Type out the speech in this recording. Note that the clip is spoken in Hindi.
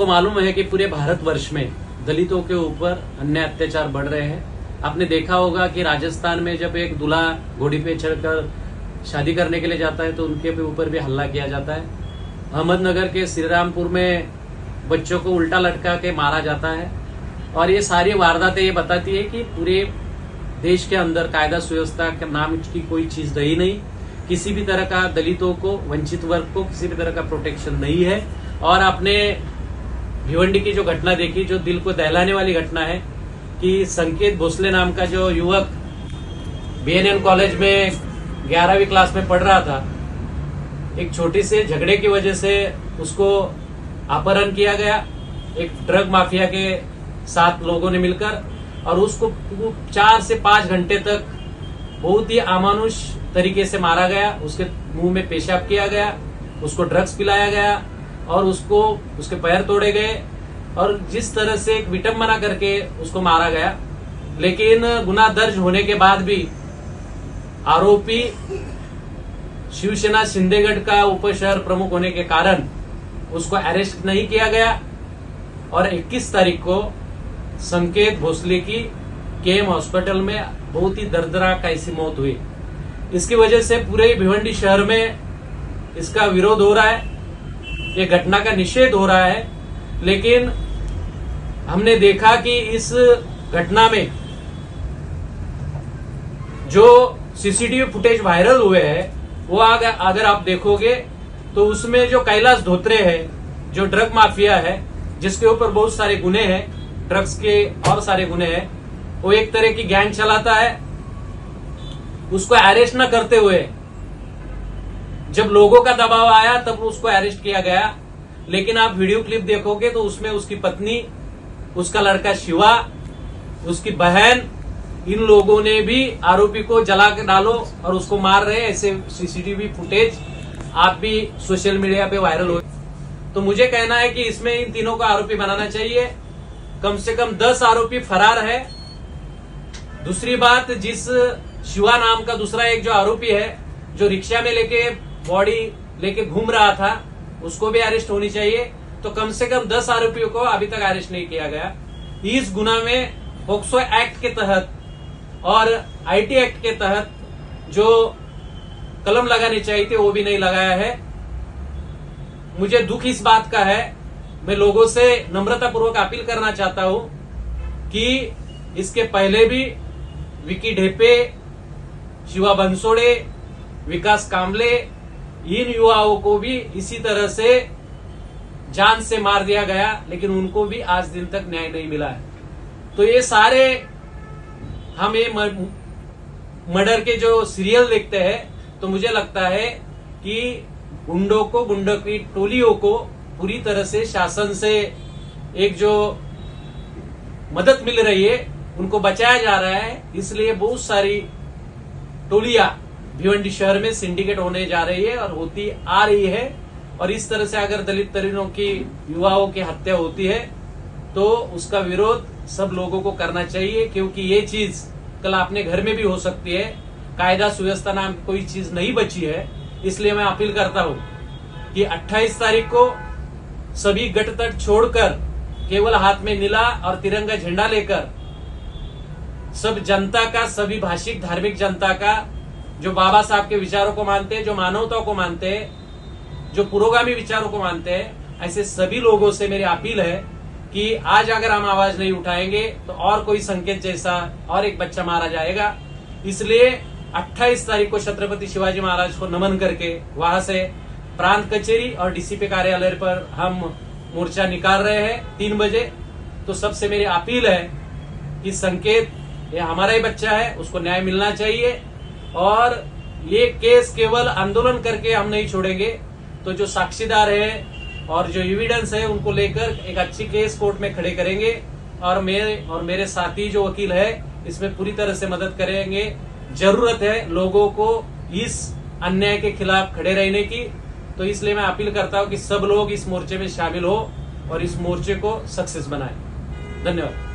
आपको मालूम है कि पूरे भारतवर्ष में दलितों के ऊपर अन्याय अत्याचार बढ़ रहे हैं। आपने देखा होगा कि राजस्थान में जब एक दूल्हा घोड़ी पे चढ़कर शादी करने के लिए जाता है तो उनके ऊपर भी हल्ला किया जाता है। अहमदनगर के श्रीरामपुर में बच्चों को उल्टा लटका के मारा जाता है। और ये सारी वारदातें ये बताती है कि पूरे देश के अंदर कायदा सुव्यवस्था के नाम की कोई चीज रही नहीं। किसी भी तरह का दलितों को, वंचित वर्ग को किसी भी तरह का प्रोटेक्शन नहीं है। और आपने भिवंडी की जो घटना देखी, जो दिल को दहलाने वाली घटना है कि संकेत भोसले नाम का जो युवक BNN कॉलेज में 11वीं क्लास में पढ़ रहा था, एक छोटी से झगड़े की वजह से उसको अपहरण किया गया एक ड्रग माफिया के 7 लोगों ने मिलकर, और उसको 4 से 5 घंटे तक बहुत ही अमानुष तरीके से मारा गया। उसके मुंह में पेशाब किया गया, उसको ड्रग्स पिलाया गया और उसको उसके पैर तोड़े गए और जिस तरह से एक विटंबना करके उसको मारा गया। लेकिन गुनाह दर्ज होने के बाद भी आरोपी शिवसेना शिंदेगढ़ का उप शहर प्रमुख होने के कारण उसको अरेस्ट नहीं किया गया। और 21 तारीख को संकेत भोसले की KM हॉस्पिटल में बहुत ही दर्दनाक ऐसी मौत हुई। इसकी वजह से पूरे भिवंडी शहर में इसका विरोध हो रहा है, ये घटना का निषेध हो रहा है। लेकिन हमने देखा कि इस घटना में जो CCTV फुटेज वायरल हुए हैं वो अगर आप देखोगे तो उसमें जो कैलाश धोत्रे है, जो ड्रग माफिया है, जिसके ऊपर बहुत सारे गुने हैं, ड्रग्स के और सारे गुने हैं, वो एक तरह की गैंग चलाता है। उसको अरेस्ट न करते हुए जब लोगों का दबाव आया तब उसको अरेस्ट किया गया। लेकिन आप वीडियो क्लिप देखोगे तो उसमें उसकी पत्नी, उसका लड़का शिवा, उसकी बहन, इन लोगों ने भी आरोपी को जला के डालो और उसको मार रहे हैं। ऐसे CCTV फुटेज आप भी सोशल मीडिया पे वायरल हो। तो मुझे कहना है कि इसमें इन तीनों को आरोपी बनाना चाहिए। कम से कम 10 आरोपी फरार है। दूसरी बात, जिस शिवा नाम का दूसरा एक जो आरोपी है, जो रिक्शा में लेके बॉडी लेके घूम रहा था, उसको भी अरेस्ट होनी चाहिए। तो कम से कम 10 आरोपियों को अभी तक अरेस्ट नहीं किया गया। इस गुना में पोक्सो एक्ट के तहत और IT एक्ट के तहत जो कलम लगानी चाहिए थी वो भी नहीं लगाया है। मुझे दुख इस बात का है। मैं लोगों से नम्रतापूर्वक अपील करना चाहता हूं कि इसके पहले भी विकी ढेपे, शिवा बंसोड़े, विकास कामले, इन युवाओं को भी इसी तरह से जान से मार दिया गया, लेकिन उनको भी आज दिन तक न्याय नहीं मिला है। तो ये सारे हम ये मर्डर के जो सीरियल देखते हैं तो मुझे लगता है कि गुंडों को, गुंडों की टोलियों को पूरी तरह से शासन से एक जो मदद मिल रही है उनको बचाया जा रहा है। इसलिए बहुत सारी टोलियां भिवंडी शहर में सिंडिकेट होने जा रही है और होती आ रही है। और इस तरह से अगर दलित तरुणों की, युवाओं की हत्या होती है तो उसका विरोध सब लोगों को करना चाहिए, क्योंकि ये चीज कल अपने घर में भी हो सकती है। कायदा सुव्यवस्था नाम की कोई चीज नहीं बची है। इसलिए मैं अपील करता हूं कि 28 तारीख को सभी गटतट छोड़कर केवल हाथ में नीला और तिरंगा झंडा लेकर सब जनता का, सभी भाषिक धार्मिक जनता का, जो बाबा साहब के विचारों को मानते हैं, जो मानवता को मानते हैं, जो पुरोगामी विचारों को मानते हैं, ऐसे सभी लोगों से मेरी अपील है कि आज अगर हम आवाज नहीं उठाएंगे तो और कोई संकेत जैसा और एक बच्चा मारा जाएगा। इसलिए 28 तारीख को छत्रपति शिवाजी महाराज को नमन करके वहां से प्रांत कचेरी और DCP कार्यालय पर हम मोर्चा निकाल रहे हैं 3 बजे। तो सबसे मेरी अपील है कि संकेत ये हमारा ही बच्चा है, उसको न्याय मिलना चाहिए। और ये केस केवल आंदोलन करके हम नहीं छोड़ेंगे। तो जो साक्षीदार है और जो एविडेंस है उनको लेकर एक अच्छी केस कोर्ट में खड़े करेंगे और मेरे साथी जो वकील है इसमें पूरी तरह से मदद करेंगे। जरूरत है लोगों को इस अन्याय के खिलाफ खड़े रहने की। तो इसलिए मैं अपील करता हूं कि सब लोग इस मोर्चे में शामिल हो और इस मोर्चे को सक्सेस बनाएं। धन्यवाद।